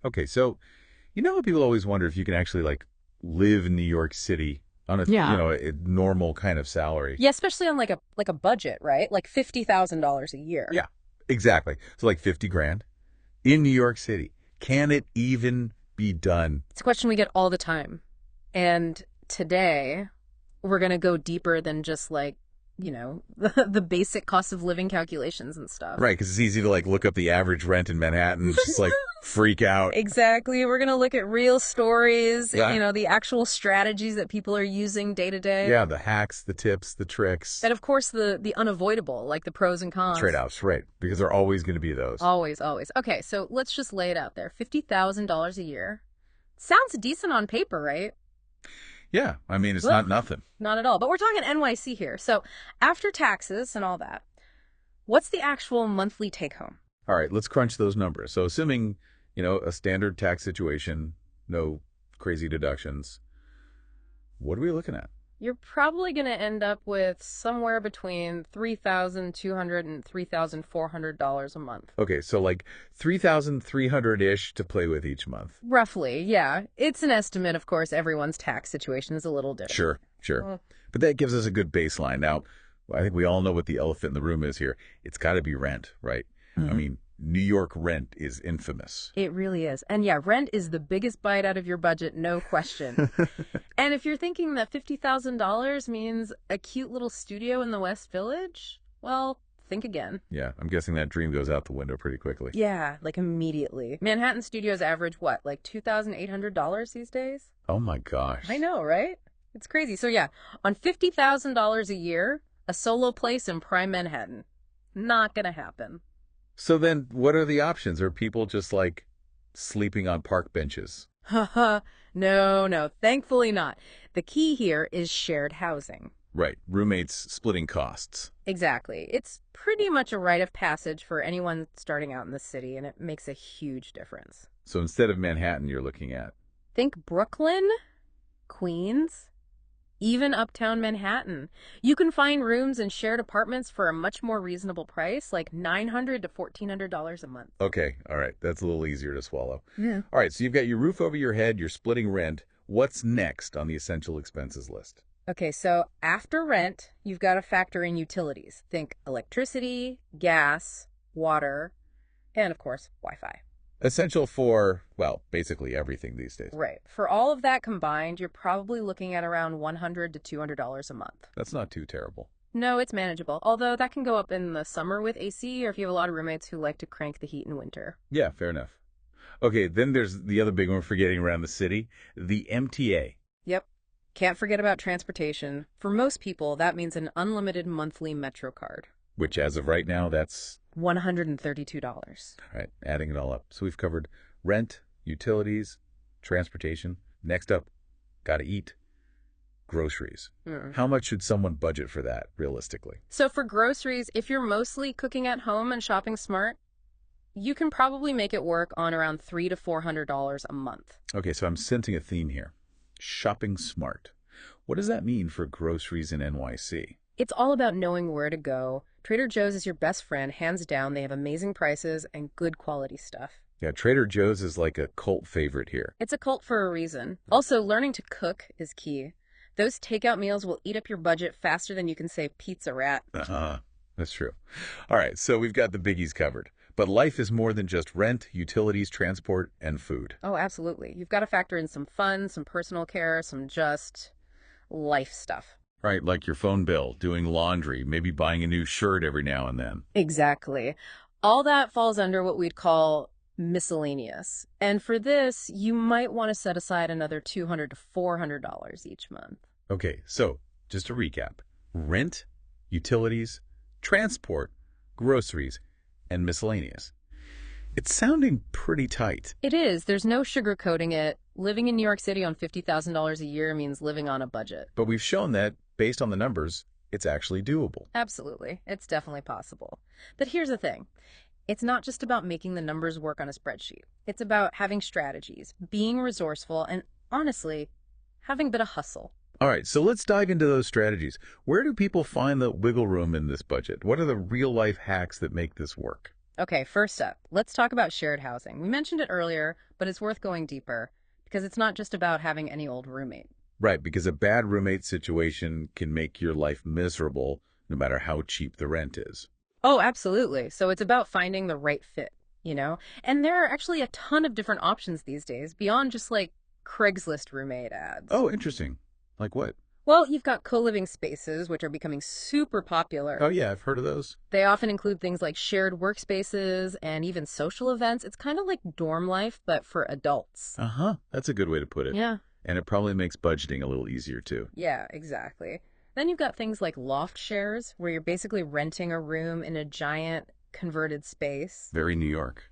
Okay, so you know how people always wonder if you can actually like live in New York City on a Yeah. a normal kind of salary. Yeah, especially on like a budget, right? Like $50,000 a year. Yeah, exactly. So like 50 grand in New York City. Can it even be done? It's a question we get all the time. And today we're going to go deeper than just like, the basic cost of living calculations and stuff. Right, because it's easy to like look up the average rent in Manhattan, just like freak out. Exactly. We're going to look at real stories, Yeah. the actual strategies that people are using day to day. Yeah, the hacks, the tips, the tricks, And of course the unavoidable, like the pros and cons. trade-offs, right? Because there are always going to be those. Always, always. Okay, so let's just lay it out there. $50,000 a year. Sounds decent on paper, right? Yeah, I mean, it's Ugh, not nothing. not at all. But we're talking NYC here. So after taxes and all that, what's the actual monthly take home? All right, let's crunch those numbers. So assuming, a standard tax situation, no crazy deductions, what are we looking at? You're probably going to end up with somewhere between $3,200 and $3,400 a month. Okay, so like 3,300-ish to play with each month. Roughly, yeah. It's an estimate, of course. Everyone's tax situation is a little different. Sure, sure. Mm. But that gives us a good baseline. Now, I think we all know what the elephant in the room is here. It's got to be rent, right? I mean, New York rent is infamous. It really is. And yeah, rent is the biggest bite out of your budget, no question. And if you're thinking that $50,000 means a cute little studio in the West Village, well, think again. Yeah, I'm guessing that dream goes out the window pretty quickly. Yeah, like immediately. Manhattan studios average what, like $2,800 these days? Oh my gosh. I know, right? It's crazy. So yeah, on $50,000 a year, a solo place in prime Manhattan. Not gonna happen. So then what are the options? Are people just like sleeping on park benches? Haha, no, no, thankfully not. The key here is shared housing. Right, roommates splitting costs. Exactly. It's pretty much a rite of passage for anyone starting out in the city, and it makes a huge difference. So instead of Manhattan, you're looking at. Think Brooklyn, Queens, even uptown Manhattan. You can find rooms and shared apartments for a much more reasonable price, like $900 to $1,400 a month. Okay, all right, that's a little easier to swallow. Yeah. All right, so you've got your roof over your head, you're splitting rent. What's next on the essential expenses list? Okay, so after rent, you've got to factor in utilities. Think electricity, gas, water, and of course, Wi-Fi. Essential for, well, basically everything these days. Right. For all of that combined, you're probably looking at around $100 to $200 a month. That's not too terrible. No, it's manageable. Although that can go up in the summer with AC or if you have a lot of roommates who like to crank the heat in winter. Yeah, fair enough. Okay, then there's the other big one we're getting around the city, the MTA. Yep. Can't forget about transportation. For most people, that means an unlimited monthly Metro card. Which as of right now, that's, $132. all right, adding it all up. So we've covered rent, utilities, transportation. Next up, gotta eat, groceries. Mm. How much should someone budget for that, realistically? So for groceries, if you're mostly cooking at home and shopping smart, you can probably make it work on around $300 to $400 a month. Okay, so I'm sensing a theme here. Shopping smart. What does that mean for groceries in NYC? It's all about knowing where to go. Trader Joe's is your best friend, hands down. They have amazing prices and good quality stuff. Yeah, Trader Joe's is like a cult favorite here. It's a cult for a reason. Also, learning to cook is key. Those takeout meals will eat up your budget faster than you can say pizza rat. That's true. All right, so we've got the biggies covered. But life is more than just rent, utilities, transport, and food. Oh, absolutely. You've got to factor in some fun, some personal care, some just life stuff. Right, like your phone bill, doing laundry, maybe buying a new shirt every now and then. Exactly. All that falls under what we'd call miscellaneous. And for this, you might want to set aside another $200 to $400 each month. Okay, so just to recap, rent, utilities, transport, groceries, and miscellaneous. It's sounding pretty tight. It is. There's no sugarcoating it. Living in New York City on $50,000 a year means living on a budget. But we've shown that, based on the numbers, it's actually doable. Absolutely. It's definitely possible. But here's the thing. It's not just about making the numbers work on a spreadsheet. It's about having strategies, being resourceful, and honestly, having a bit of hustle. All right, so let's dive into those strategies. Where do people find the wiggle room in this budget? What are the real-life hacks that make this work? Okay, first up, let's talk about shared housing. We mentioned it earlier, but it's worth going deeper because it's not just about having any old roommate. Right, because a bad roommate situation can make your life miserable no matter how cheap the rent is. Oh, absolutely. So it's about finding the right fit, you know? And there are actually a ton of different options these days beyond just like Craigslist roommate ads. Oh, interesting. Like what? Well, you've got co-living spaces, which are becoming super popular. Oh, yeah, I've heard of those. They often include things like shared workspaces and even social events. It's kind of like dorm life, but for adults. Uh-huh. That's a good way to put it. Yeah. And it probably makes budgeting a little easier, too. Yeah, exactly. Then you've got things like loft shares, where you're basically renting a room in a giant converted space. Very New York.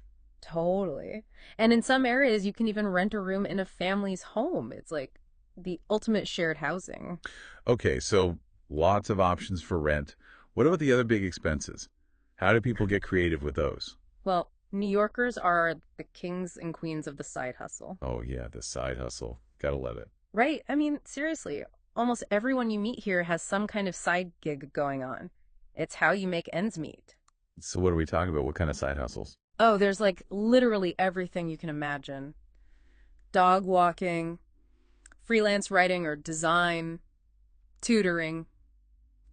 Totally. And in some areas, you can even rent a room in a family's home. It's like the ultimate shared housing. Okay, so lots of options for rent. What about the other big expenses? How do people get creative with those? Well, New Yorkers are the kings and queens of the side hustle. Oh, yeah, the side hustle. Gotta love it. Right? I mean, seriously, almost everyone you meet here has some kind of side gig going on. It's how you make ends meet. So what are we talking about? What kind of side hustles? Oh, there's like literally everything you can imagine. Dog walking, freelance writing or design, tutoring,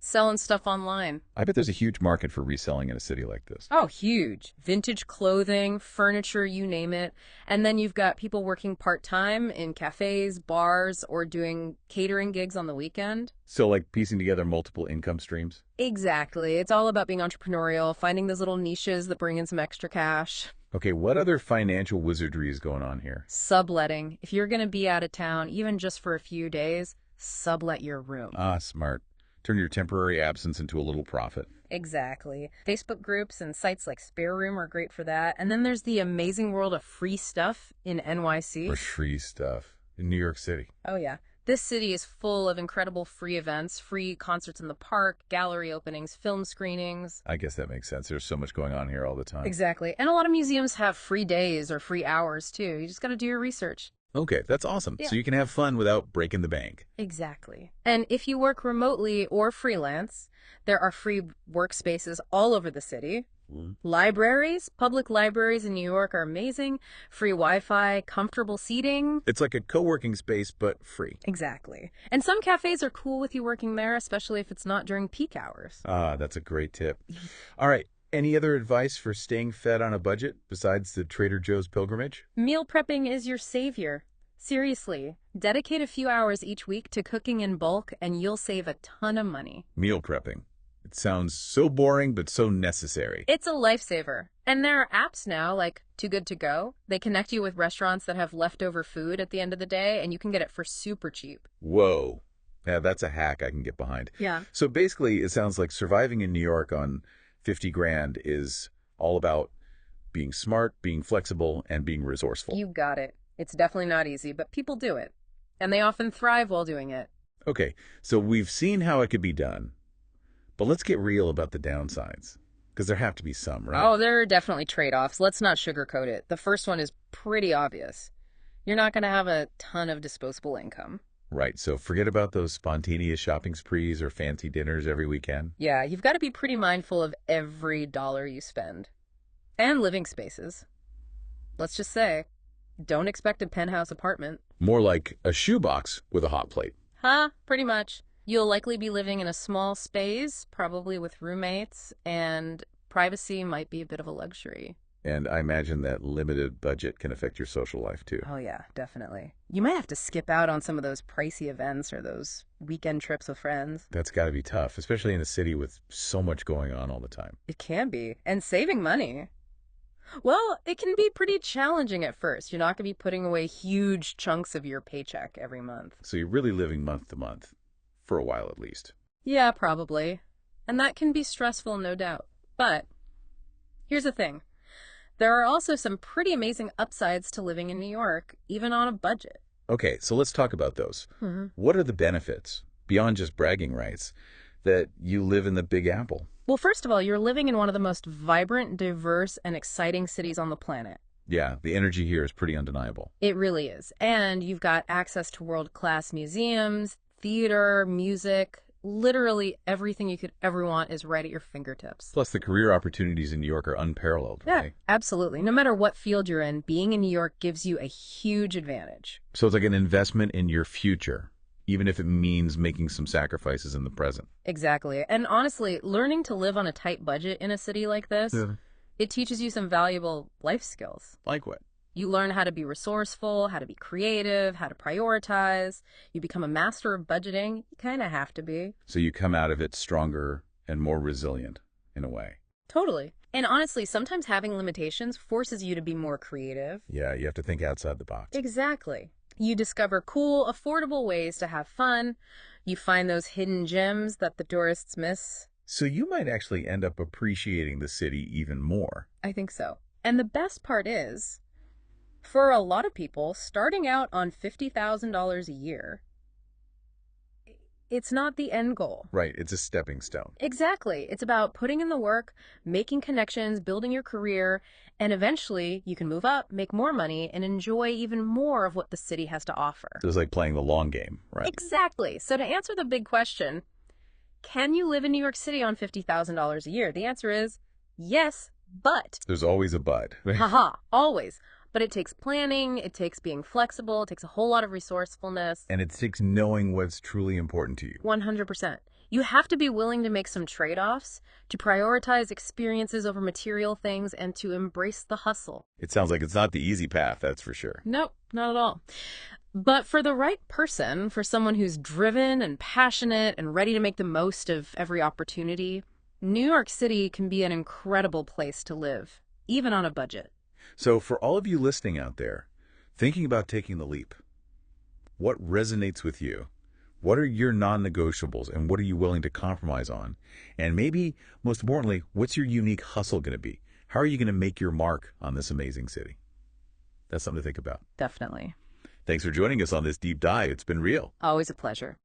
selling stuff online. I bet there's a huge market for reselling in a city like this. Oh, huge. Vintage clothing, furniture, you name it. And then you've got people working part-time in cafes, bars, or doing catering gigs on the weekend. So like piecing together multiple income streams? Exactly. It's all about being entrepreneurial, finding those little niches that bring in some extra cash. Okay, what other financial wizardry is going on here? Subletting. If you're going to be out of town, even just for a few days, sublet your room. Ah, smart. Turn your temporary absence into a little profit. Exactly. Facebook groups and sites like Spare Room are great for that. And then there's the amazing world of free stuff in NYC. For free stuff. In New York City. Oh, yeah. This city is full of incredible free events, free concerts in the park, gallery openings, film screenings. I guess that makes sense. There's so much going on here all the time. Exactly. And a lot of museums have free days or free hours, too. You just got to do your research. Okay, that's awesome. Yeah. So you can have fun without breaking the bank. Exactly. And if you work remotely or freelance, there are free workspaces all over the city. Libraries, public libraries in New York are amazing. Free Wi-Fi, comfortable seating. It's like a co-working space, but free. Exactly. And some cafes are cool with you working there, especially if it's not during peak hours. Ah, that's a great tip. All right. Any other advice for staying fed on a budget besides the Trader Joe's pilgrimage? Meal prepping is your savior. Seriously, dedicate a few hours each week to cooking in bulk and you'll save a ton of money. Meal prepping. It sounds so boring, but so necessary. It's a lifesaver. And there are apps now like Too Good To Go. They connect you with restaurants that have leftover food at the end of the day and you can get it for super cheap. Whoa. Yeah, that's a hack I can get behind. Yeah. So basically, it sounds like surviving in New York on 50 grand is all about being smart, being flexible, and being resourceful. You got it. It's definitely not easy, but people do it. And they often thrive while doing it. Okay, so we've seen how it could be done, but let's get real about the downsides, because there have to be some, right? Oh, there are definitely trade-offs. Let's not sugarcoat it. The first one is pretty obvious. You're not going to have a ton of disposable income. Right, so forget about those spontaneous shopping sprees or fancy dinners every weekend. Yeah, you've got to be pretty mindful of every dollar you spend. And living spaces. Let's just say, don't expect a penthouse apartment. More like a shoebox with a hot plate. Huh? Pretty much. You'll likely be living in a small space, probably with roommates, and privacy might be a bit of a luxury. And I imagine that limited budget can affect your social life too. Oh yeah, definitely. You might have to skip out on some of those pricey events or those weekend trips with friends. That's got to be tough, especially in a city with so much going on all the time. It can be. And saving money. Well, it can be pretty challenging at first. You're not going to be putting away huge chunks of your paycheck every month. So you're really living month to month, for a while at least. Yeah, probably. And that can be stressful, no doubt. But here's the thing. There are also some pretty amazing upsides to living in New York, even on a budget. Okay, so let's talk about those. What are the benefits, beyond just bragging rights, that you live in the Big Apple? Well, first of all, you're living in one of the most vibrant, diverse, and exciting cities on the planet. Yeah, the energy here is pretty undeniable. It really is. And you've got access to world-class museums, theater, music, Literally everything you could ever want is right at your fingertips. Plus, the career opportunities in New York are unparalleled, Yeah, right? absolutely. No matter what field you're in, being in New York gives you a huge advantage. So it's like an investment in your future, even if it means making some sacrifices in the present. Exactly. And honestly, learning to live on a tight budget in a city like this, Yeah. it teaches you some valuable life skills. Like what? You learn how to be resourceful, how to be creative, how to prioritize. You become a master of budgeting. You kind of have to be. So you come out of it stronger and more resilient in a way. Totally. And honestly, sometimes having limitations forces you to be more creative. Yeah, you have to think outside the box. Exactly. You discover cool, affordable ways to have fun. You find those hidden gems that the tourists miss. So you might actually end up appreciating the city even more. I think so. And the best part is, for a lot of people, starting out on $50,000 a year, it's not the end goal. Right, it's a stepping stone. Exactly. It's about putting in the work, making connections, building your career, and eventually you can move up, make more money, and enjoy even more of what the city has to offer. So it's like playing the long game, right? Exactly. So to answer the big question, can you live in New York City on $50,000 a year? The answer is yes, but. There's always a but. Haha, always. But it takes planning, it takes being flexible, it takes a whole lot of resourcefulness. And it takes knowing what's truly important to you. 100%. You have to be willing to make some trade-offs, to prioritize experiences over material things, and to embrace the hustle. It sounds like it's not the easy path, that's for sure. Nope, not at all. But for the right person, for someone who's driven and passionate and ready to make the most of every opportunity, New York City can be an incredible place to live, even on a budget. So for all of you listening out there, thinking about taking the leap, what resonates with you? What are your non-negotiables and what are you willing to compromise on? And maybe, most importantly, what's your unique hustle going to be? How are you going to make your mark on this amazing city? That's something to think about. Definitely. Thanks for joining us on this deep dive. It's been real. Always a pleasure.